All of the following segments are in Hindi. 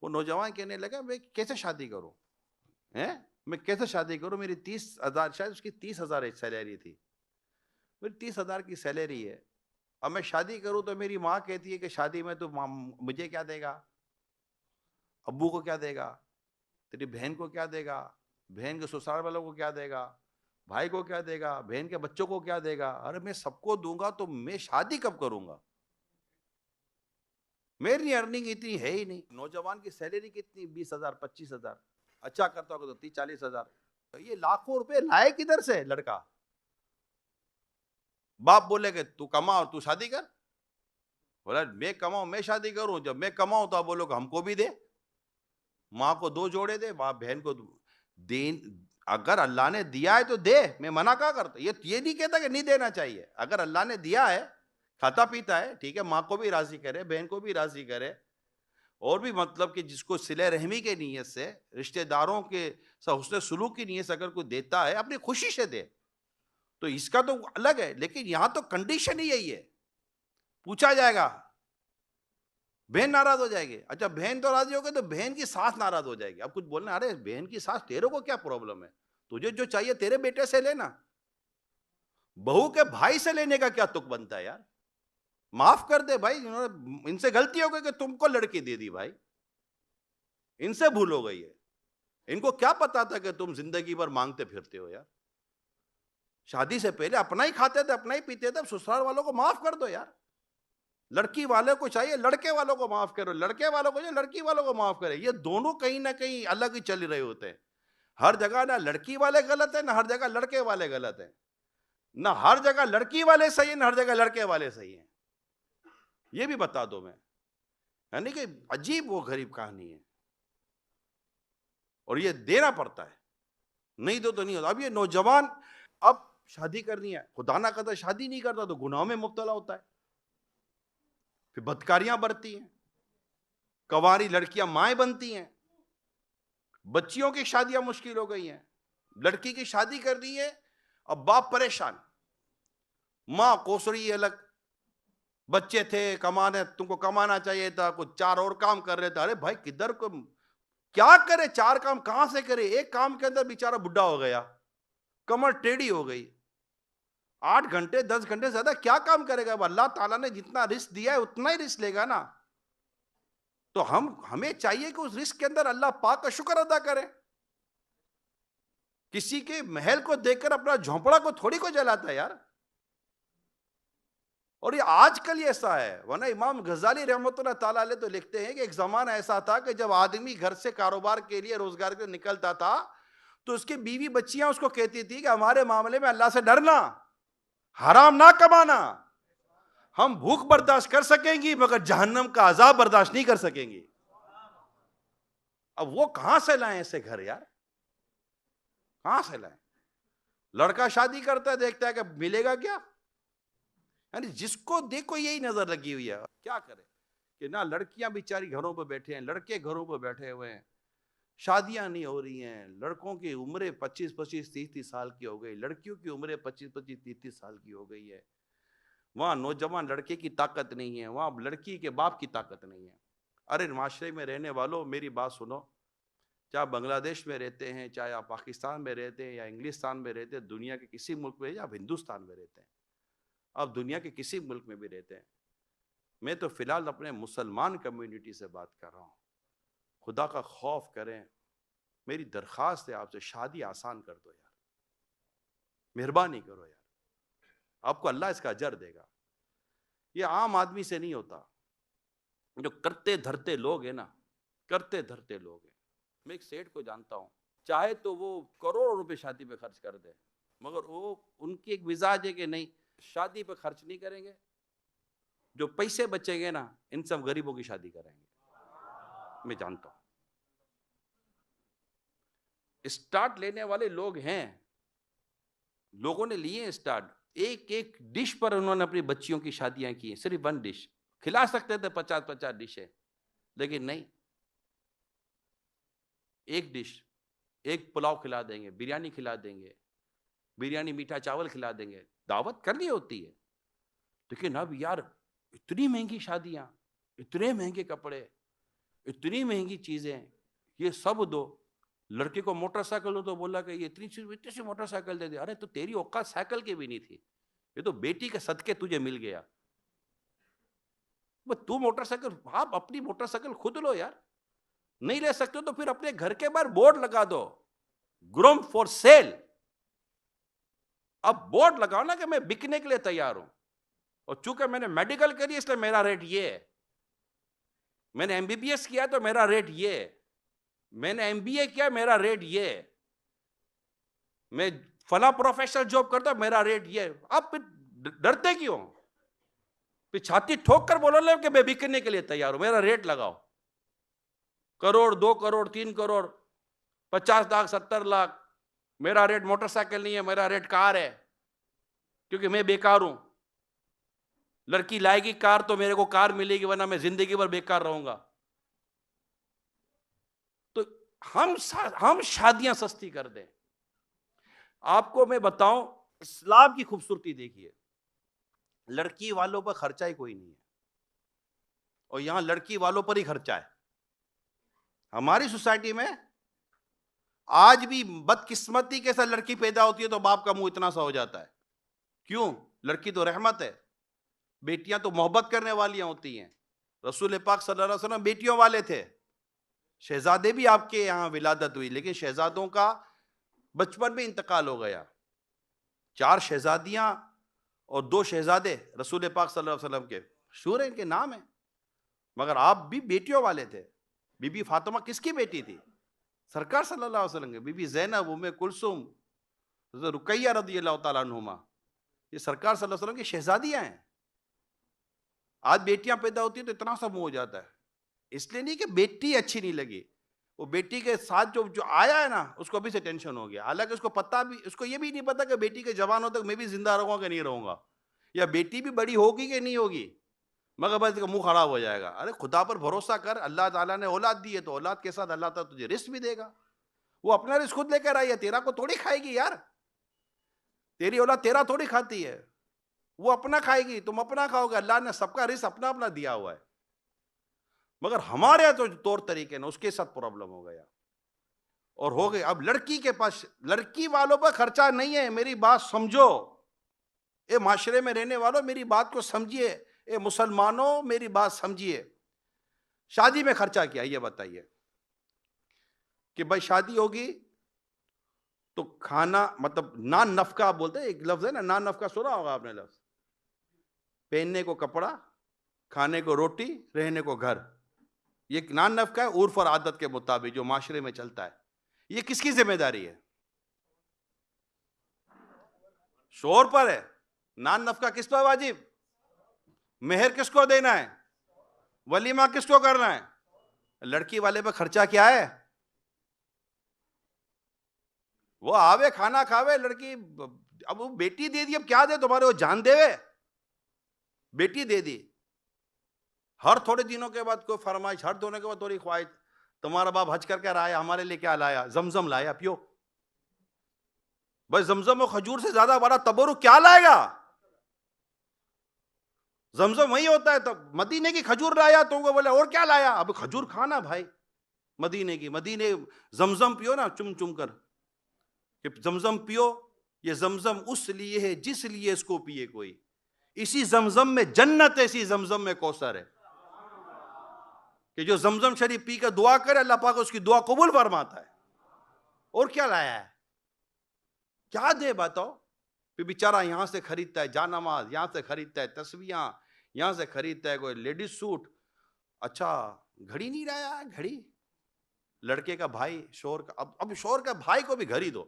वो नौजवान कहने लगा मैं कैसे शादी करूं, हैं, मैं कैसे शादी करूं, मेरी 30,000, शायद उसकी 30,000 सैलरी थी, मेरी 30,000 की सैलरी है, अब मैं शादी करूं तो मेरी माँ कहती है कि शादी में तो मुझे क्या देगा, अब्बू को क्या देगा, तेरी बहन को क्या देगा, बहन के ससुराल वालों को क्या देगा, भाई को क्या देगा, बहन के बच्चों को क्या देगा, अरे मैं सबको दूंगा तो मैं शादी कब करूंगा, मेरी अर्निंग इतनी है ही नहीं। नौजवान की सैलरी कितनी, 20,000 25,000, अच्छा करता होगा तो 30-40,000, तो ये लाखों रुपए लाए किधर से लड़का। बाप बोले कि तू कमा और तू शादी कर, बोला मैं कमाऊं मैं शादी करूं, जब मैं कमाऊं तो आप बोलोगे हमको भी दे, माँ को 2 जोड़े दे, बाप बहन को दे, अगर अल्लाह ने दिया है तो दे, मैं मना क्या करता, ये नहीं कहता कि नहीं देना चाहिए, अगर अल्लाह ने दिया है, खाता पीता है, ठीक है, माँ को भी राजी करे, बहन को भी राजी करे, और भी मतलब कि जिसको सिले रहमी के नीयत से, रिश्तेदारों के हुस्न सुलूक की नीयत से अगर कोई देता है अपनी खुशी से दे, तो इसका तो अलग है, लेकिन यहां तो कंडीशन ही यही है, पूछा जाएगा, बहन नाराज हो जाएगी, अच्छा बहन तो राजी हो गई तो बहन की सास नाराज हो जाएगी, अब कुछ बोलना, अरे बहन की सास तेरे को क्या प्रॉब्लम है, तुझे जो चाहिए तेरे बेटे से लेना, बहू के भाई से लेने का क्या तुक बनता है यार, माफ कर दे भाई, इनसे गलती हो गई कि तुमको लड़की दे दी भाई, इनसे भूल हो गई है, इनको क्या पता था कि तुम जिंदगी भर मांगते फिरते हो यार, शादी से पहले अपना ही खाते थे अपना ही पीते थे, ससुराल वालों को माफ कर दो यार, लड़की वाले को चाहिए लड़के वालों को माफ करो, लड़के वालों को चाहिए लड़की वालों को माफ करे, ये दोनों कहीं ना कहीं अलग ही चल रहे होते हैं, हर जगह ना लड़की वाले गलत है ना हर जगह लड़के वाले गलत है, ना हर जगह लड़की वाले सही है ना हर जगह लड़के वाले सही है, ये भी बता दो मैं, यानी कि अजीब वो गरीब कहानी है, और ये देना पड़ता है, नहीं दो तो नहीं होता। अब ये नौजवान अब शादी करनी है, खुदा ना करता शादी नहीं करता तो गुनाहों में मुब्तला होता है, फिर बदकारियां बरती हैं, कंवारी लड़कियां माएं बनती हैं, बच्चियों की शादियां मुश्किल हो गई हैं, लड़की की शादी कर दी है, अब बाप परेशान, मां कोस रही है अलग, बच्चे थे कमाने, तुमको कमाना चाहिए था, कुछ 4 और काम कर रहे थे, अरे भाई किधर को क्या करे, 4 काम कहां से करे, एक काम के अंदर बेचारा बुढ़ा हो गया, कमर टेढ़ी हो गई, 8 घंटे 10 घंटे से ज्यादा क्या काम करेगा, अल्लाह ताला ने जितना रिस्क दिया है उतना ही रिस्क लेगा ना, तो हमें चाहिए कि उस रिस्क के अंदर अल्लाह पाक का शुक्र अदा करें, किसी के महल को देखकर अपना झोंपड़ा को थोड़ी को जलाता है यार, और ये आजकल ही ऐसा है, वरना इमाम गजाली रहमतुल्लाह ताला अलैह तो लिखते हैं कि एक जमाना ऐसा था कि जब आदमी घर से कारोबार के लिए रोजगार के लिए निकलता था तो उसकी बीवी बच्चियां उसको कहती थी कि हमारे मामले में अल्लाह से डरना, हराम ना कमाना, हम भूख बर्दाश्त कर सकेंगी मगर जहन्नम का अजाब बर्दाश्त नहीं कर सकेंगी। अब वो कहां से लाए ऐसे घर यार, कहां से लाए, लड़का शादी करता है देखता है कि मिलेगा क्या, यानी जिसको देखो यही नजर लगी हुई है, क्या करे कि ना लड़कियां बेचारी घरों पर बैठे हैं, लड़के घरों पर बैठे हुए हैं, शादियां नहीं हो रही हैं, लड़कों की उम्रें 25-25 30-30 साल की हो गई, लड़कियों की उम्रें 25-25 30-30 साल की हो गई है, वहां नौजवान लड़के की ताकत नहीं है, वहां लड़की के बाप की ताकत नहीं है। अरे माशरे में रहने वालों मेरी बात सुनो, चाहे बांग्लादेश में रहते हैं, चाहे आप पाकिस्तान में रहते हैं या इंग्लिस्तान में रहते हैं, दुनिया के किसी मुल्क में या आप हिंदुस्तान में रहते हैं, आप दुनिया के किसी मुल्क में भी रहते हैं, मैं तो फिलहाल अपने मुसलमान कम्युनिटी से बात कर रहा हूँ, खुदा का खौफ करें, मेरी दरख्वास्त है आपसे, शादी आसान कर दो यार, मेहरबानी करो यार, आपको अल्लाह इसका अजर देगा, ये आम आदमी से नहीं होता, जो करते धरते लोग हैं ना, करते धरते लोग हैं, मैं एक सेठ को जानता हूँ, चाहे तो वो करोड़ों रुपए शादी पे खर्च कर दे, मगर वो उनकी एक मिजाज है कि नहीं शादी पे खर्च नहीं करेंगे, जो पैसे बचेंगे ना इन सब गरीबों की शादी करेंगे, मैं जानता हूं, स्टार्ट लेने वाले लोग हैं, लोगों ने लिए स्टार्ट, एक एक डिश पर उन्होंने अपनी बच्चियों की शादियां की, सिर्फ 1 डिश, खिला सकते थे 50-50 डिशें, लेकिन नहीं, एक डिश, एक पुलाव खिला देंगे, बिरयानी खिला देंगे, बिरयानी मीठा चावल खिला देंगे, दावत करनी होती है, लेकिन अब यार इतनी महंगी शादियां, इतने महंगे कपड़े, इतनी महंगी चीजें, ये सब दो। लड़के को मोटरसाइकिल दो तो बोला कि ये इतनी सी मोटरसाइकिल दे दे। अरे तो तेरी औकात साइकिल की भी नहीं थी, ये तो बेटी के सदके तुझे मिल गया। तू मोटरसाइकिल, आप अपनी मोटरसाइकिल खुद लो यार। नहीं ले सकते हो तो फिर अपने घर के बाहर बोर्ड लगा दो, ग्रूम फॉर सेल। अब बोर्ड लगाओ ना कि मैं बिकने के लिए तैयार हूं। और चूंकि मैंने मेडिकल करी इसलिए मेरा रेट ये है, मैंने एमबीबीएस किया तो मेरा रेट ये है, मैंने एमबीए किया मेरा रेट ये है, मैं फला प्रोफेशनल जॉब करता मेरा रेट ये है। आप फिर डरते क्यों? फिर छाती ठोक कर बोलो ले कि मैं बिकने के लिए तैयार हूं, मेरा रेट लगाओ। करोड़, 2 करोड़, 3 करोड़, 50 लाख, 70 लाख, मेरा रेट मोटरसाइकिल नहीं है, मेरा रेट कार है, क्योंकि मैं बेकार हूं। लड़की लाएगी कार तो मेरे को कार मिलेगी, वरना मैं जिंदगी भर बेकार रहूंगा। तो हम शादियां सस्ती कर दें। आपको मैं बताऊं, इस्लाम की खूबसूरती देखिए, लड़की वालों पर खर्चा ही कोई नहीं है, और यहां लड़की वालों पर ही खर्चा है। हमारी सोसाइटी में आज भी बदकिस्मती के साथ लड़की पैदा होती है तो बाप का मुंह इतना सा हो जाता है। क्यों? लड़की तो रहमत है, बेटियां तो मोहब्बत करने वालियां होती हैं। रसूल पाक सल्लल्लाहु अलैहि वसल्लम बेटियों वाले थे। शहजादे भी आपके यहाँ विलादत हुई, लेकिन शहजादों का बचपन में इंतकाल हो गया। 4 शहजादियां और 2 शहजादे रसूल पाक सल्लल्लाहु अलैहि वसल्लम के, शूर इनके नाम है, मगर आप भी बेटियों वाले थे। बीबी फातिमा किसकी बेटी थी? सरकार सल्लल्लाहु अलैहि वसल्लम के। बीबी ज़ैनब, उम्मे कुलसुम, रुकैया रज़ियल्लाहु तआला अन्हुमा, ये सरकार सल्लल्लाहु अलैहि वसल्लम की शहजादियां हैं। आज बेटियां पैदा होती है तो इतना सा मुंह हो जाता है। इसलिए नहीं कि बेटी अच्छी नहीं लगी, वो बेटी के साथ जो आया है ना, उसको अभी से टेंशन हो गया। हालांकि उसको पता भी, उसको ये भी नहीं पता कि बेटी के जवान होने तक मैं भी जिंदा रहूंगा कि नहीं रहूंगा, या बेटी भी बड़ी होगी कि नहीं होगी, मगर बस इसका मुंह खराब हो जाएगा। अरे खुदा पर भरोसा कर, अल्लाह ताला ने औलाद दी है तो औलाद के साथ अल्लाह ताला तुझे रिस्क भी देगा। वो अपना रिस्क खुद लेकर आई है, तेरा को थोड़ी खाएगी यार। तेरी औलाद तेरा थोड़ी खाती है, वो अपना खाएगी, तुम अपना खाओगे। अल्लाह ने सबका रिस्क अपना अपना दिया हुआ है, मगर हमारे यहाँ तो तौर तरीके ना, उसके साथ प्रॉब्लम हो गया और हो गए। अब लड़की के पास, लड़की वालों पर खर्चा नहीं है। मेरी बात समझो, ए माशरे में रहने वालों मेरी बात को समझिए, ए मुसलमानों मेरी बात समझिए। शादी में खर्चा क्या, ये बताइए कि भाई शादी होगी तो खाना, मतलब नान नफका आप बोलते हैं, एक लफ्ज है ना, नान नफका, सुना होगा आपने लफ्ज। पहनने को कपड़ा, खाने को रोटी, रहने को घर, ये नान नफका है उर्फ और आदत के मुताबिक जो माशरे में चलता है। ये किसकी जिम्मेदारी है? शोहर पर है। नान नफका किस पर वाजिब? मेहर किसको देना है? वलीमा किसको करना है? लड़की वाले पे खर्चा क्या है? वो आवे खाना खावे लड़की। अब वो बेटी दे दी, अब क्या दे तुम्हारे? वो जान देवे, बेटी दे दी। हर थोड़े दिनों के बाद कोई फरमाइश, हर धोने के बाद थोड़ी ख्वाहिश। तुम्हारा बाप हज करके आया, हमारे लिए क्या लाया? जमजम लाया, पियो। भाई जमजम और खजूर से ज्यादा बड़ा तबरुक क्या लाएगा? जमजम वही होता है। तब मदीने की खजूर लाया तो वो बोले और क्या लाया? अब खजूर खाना भाई, मदीने की। मदीने जमजम पियो ना चुम चुम कर, कि जमजम पियो। ये जमजम उस लिए है जिस लिए इसको पिए कोई। इसी जमजम में जन्नत है, इसी जमजम में कौसर है। कि जो जमजम शरीफ पी कर दुआ करे, अल्लाह पाक उसकी दुआ कबूल फरमाता है। और क्या लाया है? क्या दे बताओ? फिर बेचारा यहां से खरीदता है जानमाज, यहां से खरीदता है तस्वीयां, यहां से खरीदता है कोई लेडीज सूट। अच्छा घड़ी नहीं लाया है? घड़ी लड़के का भाई, शोर का, अब शोर का भाई को भी घड़ी दो,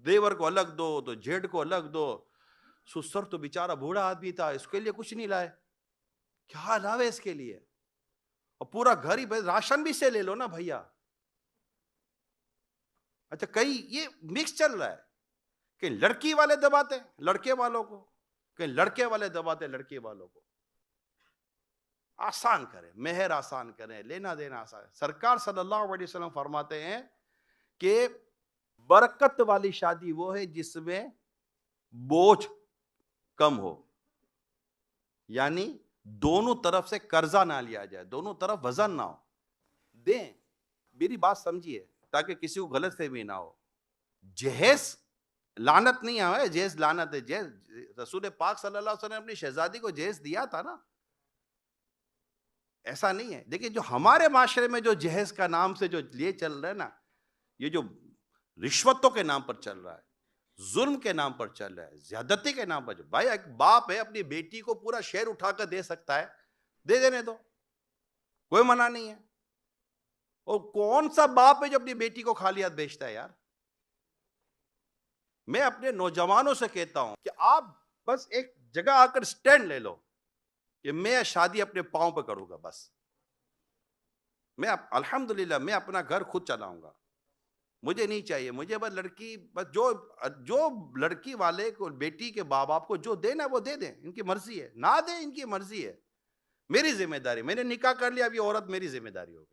देवर को अलग दो, तो जेठ को अलग दो। सुसर तो बेचारा बूढ़ा आदमी था, इसके लिए कुछ नहीं लाए। क्या लावे इसके लिए? और पूरा घर ही, राशन भी से ले लो ना भैया। अच्छा कहीं ये मिक्स चल रहा है कि लड़की वाले दबाते लड़के वालों को, कि लड़के वाले दबाते लड़के वालों को। आसान करें, मेहर आसान करें, लेना देना आसान। सरकार सल्लल्लाहु अलैहि वसल्लम फरमाते हैं कि बरकत वाली शादी वो है जिसमें बोझ कम हो, यानी दोनों तरफ से कर्जा ना लिया जाए, दोनों तरफ वजन ना हो। दें। मेरी बात समझिए ताकि किसी को गलत फहमी ना हो। जहेज लानत नहीं है, जहेज लानत है। जहेज रसूल पाक सल्लल्लाहु अलैहि वसल्लम ने अपनी शहजादी को जहेज दिया था ना, ऐसा नहीं है। देखिए जो हमारे माशरे में जो जहेज का नाम से जो लिए चल रहा है ना, ये जो रिश्वतों के नाम पर चल रहा है, जुल्म के नाम पर चल रहा है, ज्यादती के नाम पर। भाई एक बाप है अपनी बेटी को पूरा शहर उठाकर दे सकता है, दे देने दो, कोई मना नहीं है। और कौन सा बाप है जो अपनी बेटी को खाली हाथ बेचता है यार? मैं अपने नौजवानों से कहता हूं कि आप बस एक जगह आकर स्टैंड ले लो कि मैं शादी अपने पांव पे करूंगा। बस मैं अल्हम्दुलिल्लाह मैं अपना घर खुद चलाऊंगा, मुझे नहीं चाहिए। मुझे बस लड़की, बस जो जो लड़की वाले को, बेटी के माँ बाप को जो देना वो दे दें, इनकी मर्जी है। ना दे, इनकी मर्जी है, मेरी जिम्मेदारी। मैंने निकाह कर लिया, अब ये औरत मेरी जिम्मेदारी होगी।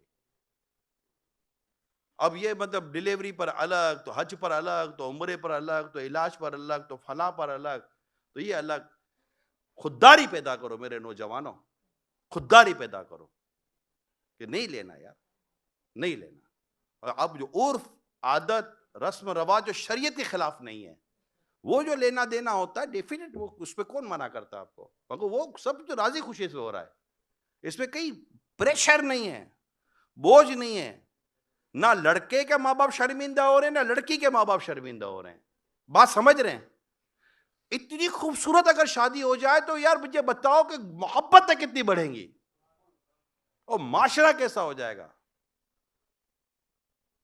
अब ये मतलब डिलीवरी पर अलग, तो हज पर अलग, तो उम्रे पर अलग, तो इलाज पर अलग, तो फला पर अलग, तो ये अलग। खुददारी पैदा करो मेरे नौजवानों, खुददारी पैदा करो कि नहीं लेना यार, नहीं लेना। और अब जो उर्फ, आदत, रस्म रवाज जो शरीयत के खिलाफ नहीं है, वो जो लेना देना होता है डेफिनेट, वो उस पर कौन मना करता है आपको? मगर वो सब जो राजी खुशी से हो रहा है, इसमें कहीं प्रेशर नहीं है, बोझ नहीं है। ना लड़के के माँ बाप शर्मिंदा हो रहे हैं, ना लड़की के माँ बाप शर्मिंदा हो रहे हैं। बात समझ रहे हैं? इतनी खूबसूरत अगर शादी हो जाए तो यार मुझे बताओ कि मोहब्बतें कितनी बढ़ेंगी और माशरा कैसा हो जाएगा।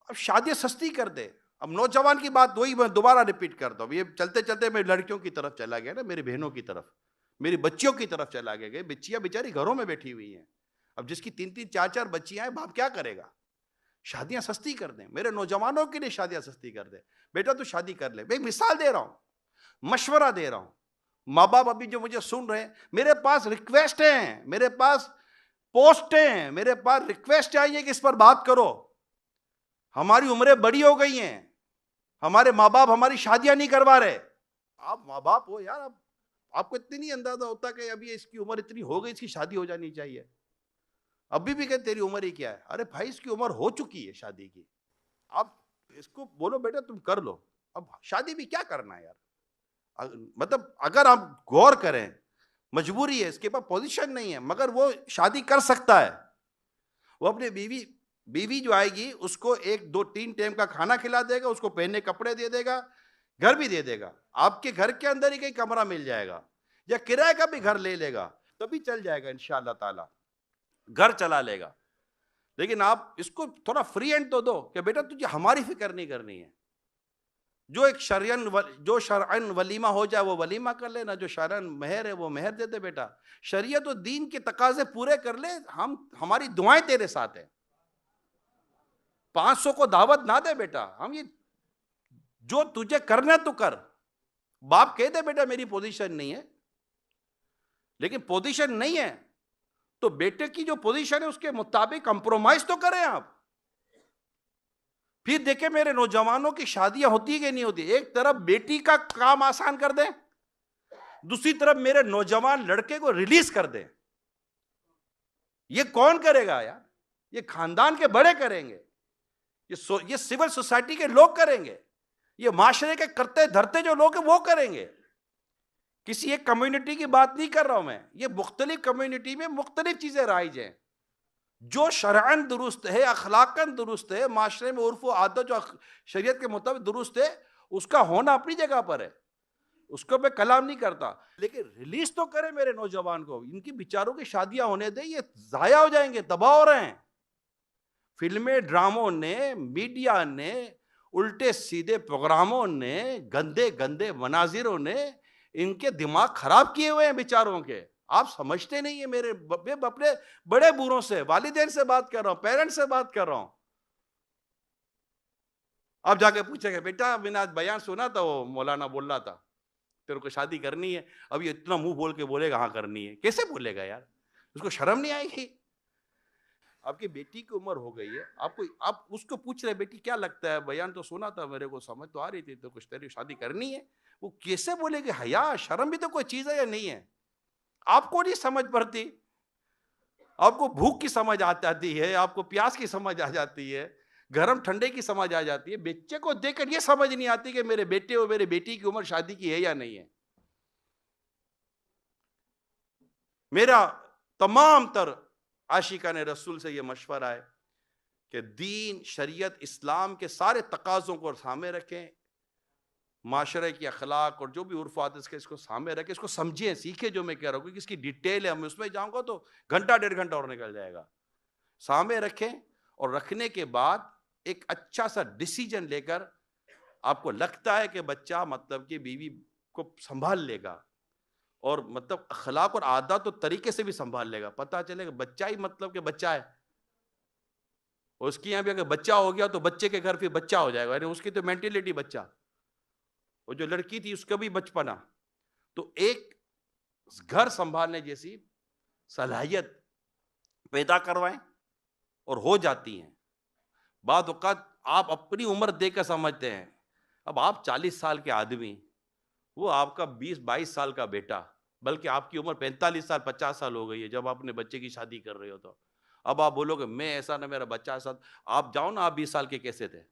अब शादी सस्ती कर दे। अब नौजवान की बात वही मैं दोबारा रिपीट करता हूँ। ये चलते चलते मैं लड़कियों की तरफ चला गया ना, मेरी बहनों की तरफ, मेरी बच्चियों की तरफ चला गया। बच्चियां बेचारी घरों में बैठी हुई हैं। अब जिसकी 3-3 4-4 बच्चियां हैं, बाप क्या करेगा? शादियां सस्ती कर दें, मेरे नौजवानों के लिए शादियां सस्ती कर दे। बेटा तू शादी कर ले। मैं एक मिसाल दे रहा हूं, मशवरा दे रहा हूं। माँ बाप अभी जो मुझे सुन रहे हैं, मेरे पास रिक्वेस्ट है, मेरे पास पोस्ट हैं, मेरे पास रिक्वेस्ट आई है कि इस पर बात करो। हमारी उम्रें बड़ी हो गई हैं, हमारे माँ बाप हमारी शादियां नहीं करवा रहे। आप माँ बाप हो यार, आपको इतनी नहीं अंदाजा होता कि अभी इसकी उम्र इतनी हो गई, इसकी शादी हो जानी चाहिए। अभी भी कहते तेरी उम्र ही क्या है? अरे भाई इसकी उम्र हो चुकी है शादी की। अब इसको बोलो बेटा तुम कर लो। अब शादी भी क्या करना है यार? मतलब अगर आप गौर करें, मजबूरी है, इसके पास पोजीशन नहीं है, मगर वो शादी कर सकता है। वो अपने बीवी जो आएगी उसको 1-2-3 टाइम का खाना खिला देगा, उसको पहनने कपड़े दे देगा, घर भी दे देगा। आपके घर के अंदर ही कहीं कमरा मिल जाएगा या किराए का भी घर ले लेगा, तभी चल जाएगा इंशाअल्लाह ताला, घर चला लेगा। लेकिन आप इसको थोड़ा फ्री एंड तो दो कि बेटा तुझे हमारी फिक्र नहीं करनी है। जो एक शरअन वलीमा हो जाए वो वलीमा कर लेना, जो शरअन मेहर है वो मेहर दे दे बेटा। शरीयत और दीन के तकाजे पूरे कर ले, हमारी दुआएं तेरे साथ है। 500 को दावत ना दे बेटा, हम ये जो तुझे करना तो कर। बाप कह दे बेटा मेरी पोजीशन नहीं है, लेकिन पोजीशन नहीं है तो बेटे की जो पोजीशन है उसके मुताबिक कंप्रोमाइज तो करें आप। फिर देखें मेरे नौजवानों की शादियां होती है कि नहीं होती। एक तरफ बेटी का काम आसान कर दें, दूसरी तरफ मेरे नौजवान लड़के को रिलीज कर दें। ये कौन करेगा यार? ये खानदान के बड़े करेंगे, ये सिविल सोसाइटी के लोग करेंगे, ये माशरे के करते धरते जो लोग हैं वो करेंगे। किसी एक कम्युनिटी की बात नहीं कर रहा हूं मैं, ये मुख्तलिफ कम्युनिटी में मुख्तलिफ चीजें राइज हैं। जो शरअन दुरुस्त है, अखलाकन दुरुस्त है, माशरे में उर्फ आदत जो शरीयत के मुताबिक दुरुस्त है, उसका होना अपनी जगह पर है, उसको मैं कलाम नहीं करता। लेकिन रिलीज तो करें मेरे नौजवान को, इनकी बिचारों की शादियां होने दे, ये जाया हो जाएंगे, तबाह हो रहे हैं। फिल्में, ड्रामों ने, मीडिया ने, उल्टे सीधे प्रोग्रामों ने, गंदे गंदे मनाजिरों ने इनके दिमाग खराब किए हुए हैं बेचारों के। आप समझते नहीं है। मेरे अपने बड़े बूढ़ों से, वालिदैन से बात कर रहा हूं, पेरेंट्स से बात कर रहा हूं। अब जाके पूछेंगे बेटा मैंने आज बयान सुना था, वो मौलाना बोल रहा था तेरे को शादी करनी है। अब ये इतना मुंह बोल के बोलेगा हाँ करनी है, कैसे बोलेगा यार? उसको शर्म नहीं आएगी? आपकी बेटी की उम्र हो गई है, आप उसको पूछ रहे बेटी क्या लगता है, बयान तो सुना था, मेरे को समझ तो आ रही थी, तो कुछ तेरी शादी करनी है। वो कैसे बोलेगी? हया शर्म भी तो कोई चीज है या नहीं है? आपको नहीं समझ पड़ती? आपको भूख की समझ आ जाती है, आपको प्यास की समझ आ जाती है, गरम ठंडे की समझ आ जाती है। बच्चे को देखकर ये समझ नहीं आती कि मेरे बेटे और मेरे बेटी की उम्र शादी की है या नहीं है। मेरा तमाम तर आशिकान रसूल से यह मशवरा है कि दीन, शरीयत, इस्लाम के सारे तकाज़ों को सामने रखें, माशरे की अखलाक और जो भी उर्फ आदत के इसको सामने रखें, इसको समझें, सीखें जो मैं कह रहा हूँ, क्योंकि इसकी डिटेल है, मैं उसमें जाऊँगा तो घंटा 1.5 घंटा और निकल जाएगा। सामने रखें और रखने के बाद एक अच्छा सा डिसीजन लेकर, आपको लगता है कि बच्चा मतलब कि बीवी को संभाल लेगा और मतलब अखलाक और आदत और तरीके से भी संभाल लेगा, पता चलेगा बच्चा ही मतलब कि बच्चा है। उसकी यहाँ भी अगर बच्चा हो गया तो बच्चे के घर फिर बच्चा हो जाएगा, यानी उसकी तो मेंटेलिटी बच्चा। और जो लड़की थी उसका भी बचपना। तो एक घर संभालने जैसी सलाहियत पैदा करवाएं और हो जाती हैं। बाद वक़्त आप अपनी उम्र देखकर समझते हैं, अब आप 40 साल के आदमी, वो आपका 20-22 साल का बेटा, बल्कि आपकी उम्र 45 साल 50 साल हो गई है जब आप अपने बच्चे की शादी कर रहे हो। तो अब आप बोलोगे मैं ऐसा ना, मेरा बच्चा ऐसा। आप जाओ ना, आप 20 साल के कैसे थे?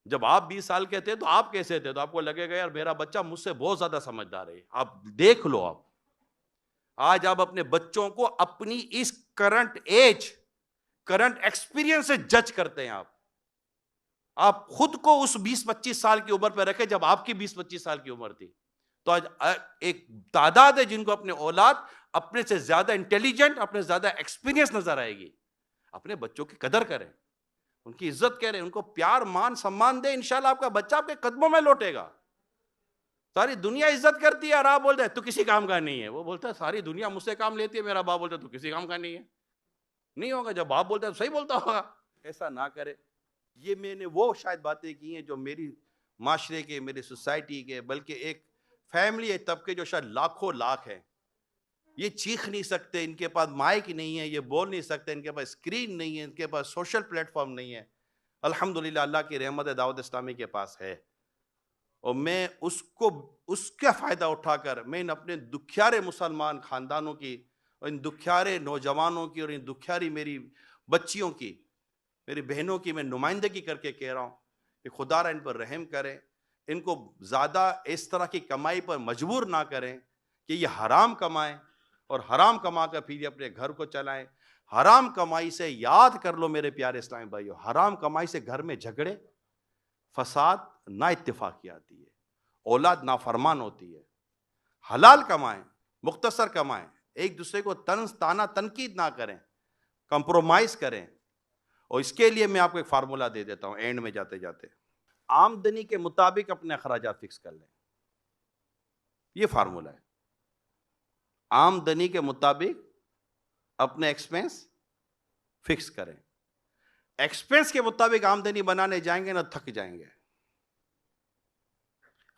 जब आप 20 साल के थे तो आप कैसे थे? तो आपको लगेगा यार मेरा बच्चा मुझसे बहुत ज्यादा समझदार है। आप देख लो, आप आज आप अपने बच्चों को अपनी इस करंट एज, करंट एक्सपीरियंस से जज करते हैं। आप खुद को उस 20-25 साल की उम्र पर रखें जब आपकी 20-25 साल की उम्र थी। तो आज एक तादाद है जिनको अपने औलाद अपने से ज्यादा इंटेलिजेंट, अपने ज्यादा एक्सपीरियंस नजर आएगी। अपने बच्चों की कदर करें, उनकी इज्जत करें, उनको प्यार, मान, सम्मान दें। इंशाल्लाह आपका बच्चा आपके कदमों में लौटेगा। सारी दुनिया इज्जत करती है और आप बोलते हैं तू किसी काम का नहीं है। वो बोलता है सारी दुनिया मुझसे काम लेती है, मेरा बाप बोलता है तू किसी काम का नहीं है। नहीं होगा, जब बाप बोलता है तो सही बोलता होगा। ऐसा ना करे। ये मैंने वो शायद बातें की हैं जो मेरी माशरे के, मेरी सोसाइटी के, बल्कि एक फैमिली तबके जो शायद लाखों लाख है, ये चीख नहीं सकते, इनके पास माइक नहीं है, ये बोल नहीं सकते, इनके पास स्क्रीन नहीं है, इनके पास सोशल प्लेटफॉर्म नहीं है। अल्हम्दुलिल्लाह अल्लाह की रहमत है, दावत इस्लामी के पास है। और मैं उसको, उसका फ़ायदा उठाकर मैं इन अपने दुखियारे मुसलमान ख़ानदानों की और इन दुखियारे नौजवानों की और इन दुखियारी मेरी बच्चियों की, मेरी बहनों की मैं नुमाइंदगी करके कह रहा हूँ कि खुदा इन पर रहम करें, इनको ज़्यादा इस तरह की कमाई पर मजबूर ना करें कि ये हराम कमाएं और हराम कमा कर फिर अपने घर को चलाएं। हराम कमाई से, याद कर लो मेरे प्यारे इस्लामी भाइयों, हराम कमाई से घर में झगड़े, फसाद, ना इत्तेफाकी आती है, औलाद नाफरमान होती है। हलाल कमाएं, मुख्तसर कमाएं, एक दूसरे को तंज ताना तनकीद ना करें, कंप्रोमाइज करें। और इसके लिए मैं आपको एक फार्मूला दे देता हूं एंड में जाते जाते। आमदनी के मुताबिक अपने अखराजात फिक्स कर लें। ये फार्मूला है। आमदनी के मुताबिक अपने एक्सपेंस फिक्स करें। एक्सपेंस के मुताबिक आमदनी बनाने जाएंगे ना, थक जाएंगे,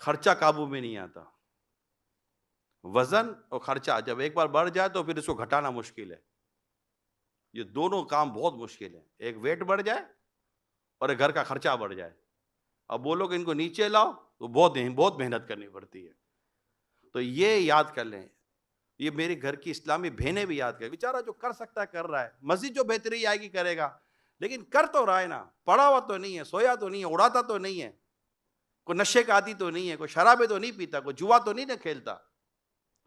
खर्चा काबू में नहीं आता। वजन और खर्चा जब एक बार बढ़ जाए तो फिर इसको घटाना मुश्किल है। ये दोनों काम बहुत मुश्किल है। एक वेट बढ़ जाए और एक घर का खर्चा बढ़ जाए। अब बोलो कि इनको नीचे लाओ तो बहुत मेहनत करनी पड़ती है। तो ये याद कर लें, ये मेरे घर की इस्लामी बहनें भी याद करें। बेचारा जो कर सकता है कर रहा है, मस्जिद जो बेहतरी आएगी करेगा, लेकिन कर तो रहा है ना, पड़ा हुआ तो नहीं है, सोया तो नहीं है, उड़ाता तो नहीं है, कोई नशे का आदी तो नहीं है, कोई शराबे तो नहीं पीता, कोई जुआ तो नहीं ना खेलता,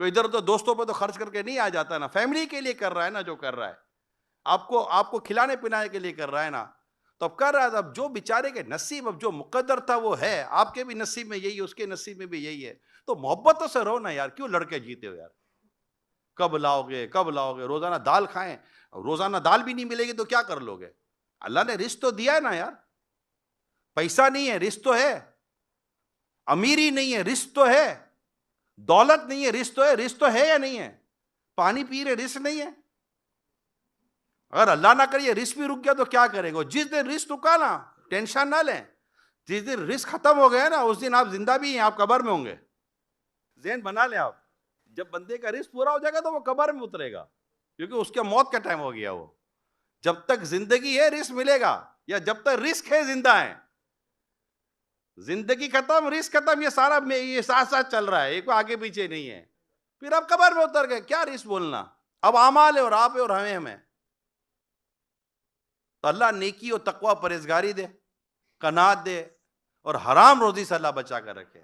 कोई इधर उधर दोस्तों पर तो खर्च करके नहीं आ जाता ना, फैमिली के लिए कर रहा है ना, जो कर रहा है आपको खिलाने पिलाने के लिए कर रहा है ना, तो अब कर रहा है। अब जो बेचारे के नसीब, अब जो मुकद्दर था वो है, आपके भी नसीब में यही है, उसके नसीब में भी यही है। तो मोहब्बतों से रहो ना यार, क्यों लड़के जीते हो यार? कब लाओगे, कब लाओगे? रोजाना दाल खाएं, रोजाना दाल भी नहीं मिलेगी तो क्या कर लोगे? अल्लाह ने रिस्क तो दिया है ना यार। पैसा नहीं है, रिस्क तो है। अमीरी नहीं है, रिस्क तो है। दौलत नहीं है, रिस्क तो है। रिस्क तो है या नहीं है? पानी पी रहे, रिस्क नहीं है? अगर अल्लाह ना करिए रिस्क भी रुक गया तो क्या करेंगे? जिस दिन रिस्क रुका ना, टेंशन ना लें। जिस दिन रिस्क खत्म हो गया ना, उस दिन आप जिंदा भी हैं, आप कब्र में होंगे। ज़हन बना लें आप। जब बंदे का रिस्क पूरा हो जाएगा तो वो कब्र में उतरेगा, क्योंकि उसके मौत का टाइम हो गया। वो जब तक जिंदगी है रिस्क मिलेगा, या जब तक रिस्क है जिंदा है। जिंदगी खत्म, रिस्क खत्म, ये सारा ये साथ साथ चल रहा है, एक आगे पीछे नहीं है। फिर आप कब्र में उतर गए, क्या रिस्क बोलना? अब आमाल है और आप है और हमें तो अल्लाह नेकी और तकवा परहेजगारी दे, कनात दे और हराम रोजी से अल्लाह बचा कर रखे।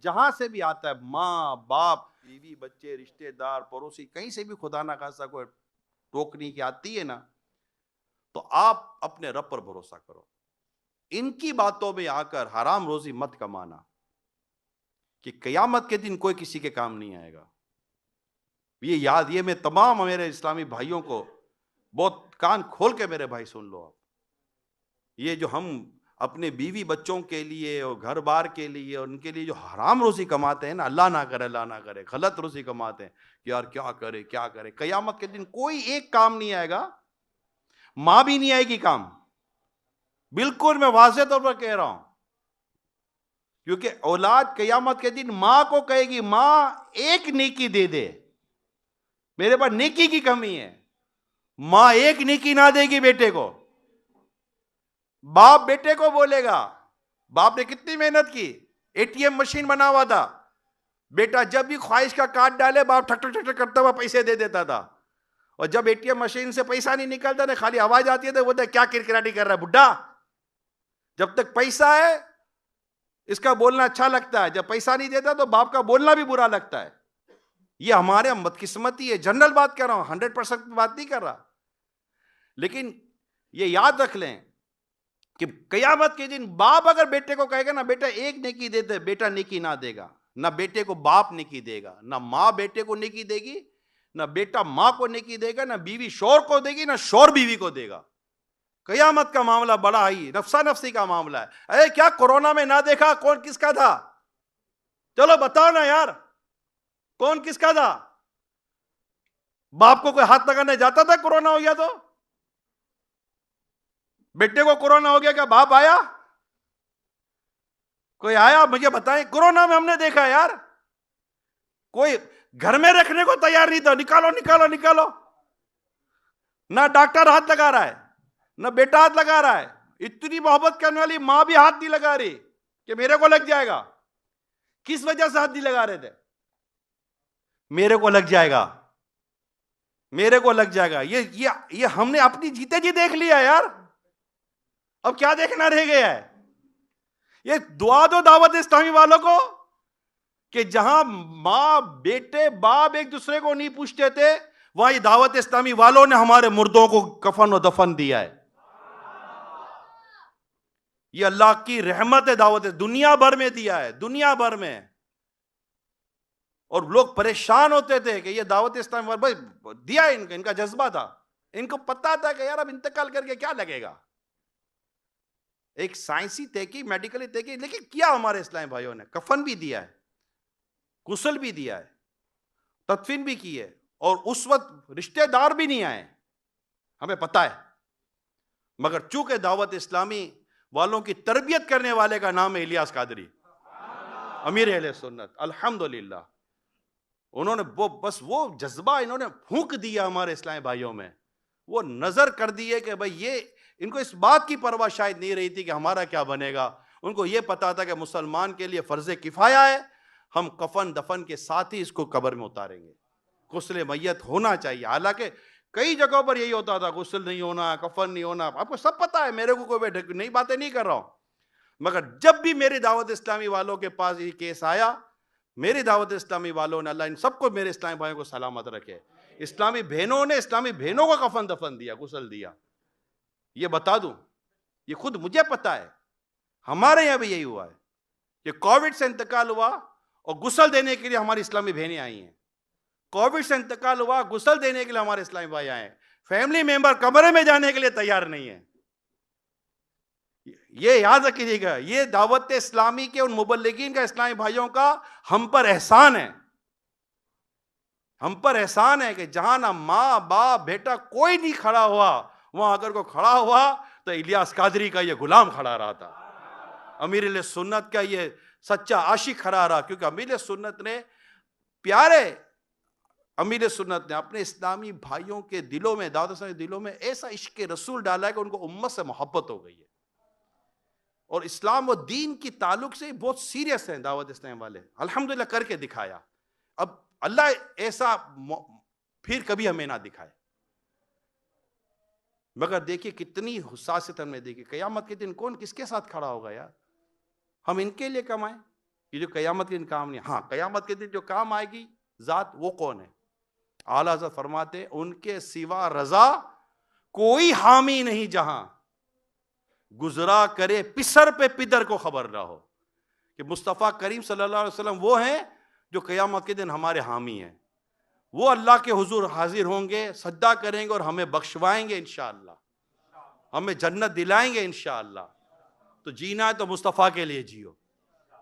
जहां से भी आता है, माँ बाप बीवी बच्चे रिश्तेदार पड़ोसी, कहीं से भी खुदा ना खासा कोई टोकनी की आती है ना, तो आप अपने रब पर भरोसा करो। इनकी बातों में आकर हराम रोजी मत कमाना कि कयामत के दिन कोई किसी के काम नहीं आएगा। ये मैं तमाम मेरे इस्लामी भाइयों को बहुत कान खोल के मेरे भाई सुन लो आप। ये जो हम अपने बीवी बच्चों के लिए और घर बार के लिए और उनके लिए जो हराम रोजी कमाते हैं ना, अल्लाह ना करे गलत रोजी कमाते हैं कि यार क्या करे, कयामत के दिन कोई एक काम नहीं आएगा, मां भी नहीं आएगी काम। बिल्कुल मैं वाज़ेह तौर पर कह रहा हूं, क्योंकि औलाद कयामत के दिन मां को कहेगी, मां एक नेकी दे दे, मेरे पास नेकी की कमी है। मां एक नेकी ना देगी बेटे को, बाप बेटे को बोलेगा, बाप ने कितनी मेहनत की, एटीएम मशीन बना हुआ था, बेटा जब भी ख्वाहिश का कार्ड डाले बाप ठक ठक ठक करता हुआ पैसे दे देता था। और जब एटीएम मशीन से पैसा नहीं निकलता ना, खाली आवाज आती है तो बोलता क्या किरकिराटी कर रहा है बुड्ढा, जब तक पैसा है इसका बोलना अच्छा लगता है, जब पैसा नहीं देता तो बाप का बोलना भी बुरा लगता है। ये हमारे बदकिस्मती है, जनरल बात कर रहा हूं, 100% बात नहीं कर रहा। लेकिन ये याद रख लें कि कयामत के दिन बाप अगर बेटे को कहेगा ना बेटा एक नेकी दे दे, बेटा नेकी ना देगा, ना बेटे को बाप नेकी देगा, ना मां बेटे को नेकी देगी, ना बेटा मां को नेकी देगा, ना बीवी शोर को देगी, ना शोर बीवी को देगा। कयामत का मामला बड़ा ही नफसा नफसी का मामला है। अरे क्या कोरोना में ना देखा कौन किसका था? चलो बताओ ना यार, कौन किसका था? बाप को कोई हाथ लगाने जाता था कोरोना हो गया तो? बेटे को कोरोना हो गया क्या बाप आया? कोई आया? मुझे बताएं। कोरोना में हमने देखा यार, कोई घर में रखने को तैयार नहीं था, निकालो निकालो निकालो। ना डॉक्टर हाथ लगा रहा है, ना बेटा हाथ लगा रहा है। इतनी मोहब्बत करने वाली मां भी हाथ नहीं लगा रही कि मेरे को लग जाएगा। किस वजह से हाथ नहीं लगा रहे थे? मेरे को लग जाएगा, मेरे को लग जाएगा। ये हमने अपनी जीते जी देख लिया यार, अब क्या देखना रह गया है? ये दुआ दो दावत इस्लामी वालों को कि जहां मां बेटे बाप एक दूसरे को नहीं पूछते थे, वहां ये दावत इस्लामी वालों ने हमारे मुर्दों को कफन और दफन दिया है। ये अल्लाह की रहमत है, दावत दुनिया भर में दिया है, दुनिया भर में। और लोग परेशान होते थे कि ये दावत इस्लामी भाई दिया है, इनका जज्बा था, इनको पता था कि यार अब इंतकाल करके क्या लगेगा। एक साइंसी तहकीक, मेडिकली तहकीक, लेकिन किया हमारे इस्लामी भाइयों ने। कफन भी दिया है, गुस्ल भी दिया है, तदफीन भी की है, और उस वक्त रिश्तेदार भी नहीं आए, हमें पता है। मगर चूंकि दावत इस्लामी वालों की तरबियत करने वाले का नाम है इलियास कादरी, अमीर अहले सुन्नत, अल्हम्दुलिल्लाह। उन्होंने वो जज्बा इन्होंने फूंक दिया हमारे इस्लामी भाइयों में। वो नजर कर दिए कि भाई ये, इनको इस बात की परवाह शायद नहीं रही थी कि हमारा क्या बनेगा। उनको ये पता था कि मुसलमान के लिए फर्ज किफाया है, हम कफन दफन के साथ ही इसको कब्र में उतारेंगे, गुस्ल मैयत होना चाहिए। हालांकि कई जगहों पर यही होता था, गुस्ल नहीं होना, कफन नहीं होना, आपको सब पता है, मेरे को कोई नई बातें नहीं कर रहा हूं। मगर जब भी मेरी दावत इस्लामी वालों के पास ये केस आया, मेरी दावत इस्लामी वालों ने, अल्लाह इन सबको, मेरे इस्लामी भाइयों को सलामत रखे, इस्लामी बहनों ने इस्लामी बहनों को कफन दफन दिया, गुस्ल दिया। ये बता दूं, ये खुद मुझे पता है, हमारे यहां भी यही हुआ है कि कोविड से इंतकाल हुआ और गुस्ल देने के लिए हमारी इस्लामी बहनें आई हैं। कोविड से इंतकाल हुआ, गुस्ल देने के लिए हमारे इस्लामी भाई आए। फैमिली मेंबर कमरे में जाने के लिए तैयार नहीं है। ये याद रखिएगा, ये दावत इस्लामी के उन मुबल्लिगीन का, इस्लामी भाइयों का हम पर एहसान है, हम पर एहसान है कि जहां ना माँ बाप बेटा कोई नहीं खड़ा हुआ, वहां अगर को खड़ा हुआ तो इलियास कादरी का ये गुलाम खड़ा रहा था, अमीर सुन्नत का ये सच्चा आशिक खड़ा रहा। क्योंकि अमीर सुन्नत ने, प्यारे अमीर सुन्नत ने अपने इस्लामी भाइयों के दिलों में, दावत इस्लामी दिलों में ऐसा इश्क रसूल डाला है कि उनको उम्मत से मोहब्बत हो गई है। और इस्लाम और दीन की ताल्लुक से बहुत सीरियस हैं दावत इस्लामी वाले, अल्हम्दुलिल्लाह करके दिखाया। अब अल्लाह ऐसा फिर कभी हमें ना दिखाए। मगर देखिए कितनी हुस्सासियत हमने देखी। कयामत के दिन कौन किसके साथ खड़ा होगा यार? हम इनके लिए कमाएं, ये जो कयामत के दिन काम नहीं। हाँ, कयामत के दिन जो काम आएगी जात, वो कौन है? आला हज़रत फरमाते उनके सिवा रजा कोई हामी नहीं, जहां गुजरा करे पिसर पे पिदर को खबर ना हो। कि मुस्तफ़ा करीम सल्लल्लाहु अलैहि वसल्लम वो हैं जो क़यामत के दिन हमारे हामी हैं। वो अल्लाह के हुजूर हाजिर होंगे, सज्दा करेंगे और हमें बख्शवाएंगे इंशाअल्लाह, हमें जन्नत दिलाएंगे इंशाअल्लाह। तो जीना है तो मुस्तफ़ा के लिए जियो,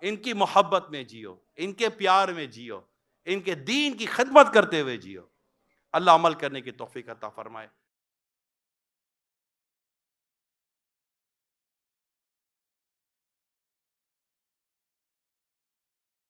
इनकी मोहब्बत में जियो, इनके प्यार में जियो, इनके दीन की खिदमत करते हुए जियो। अल्लाह अमल करने की तौफीक अता फरमाए।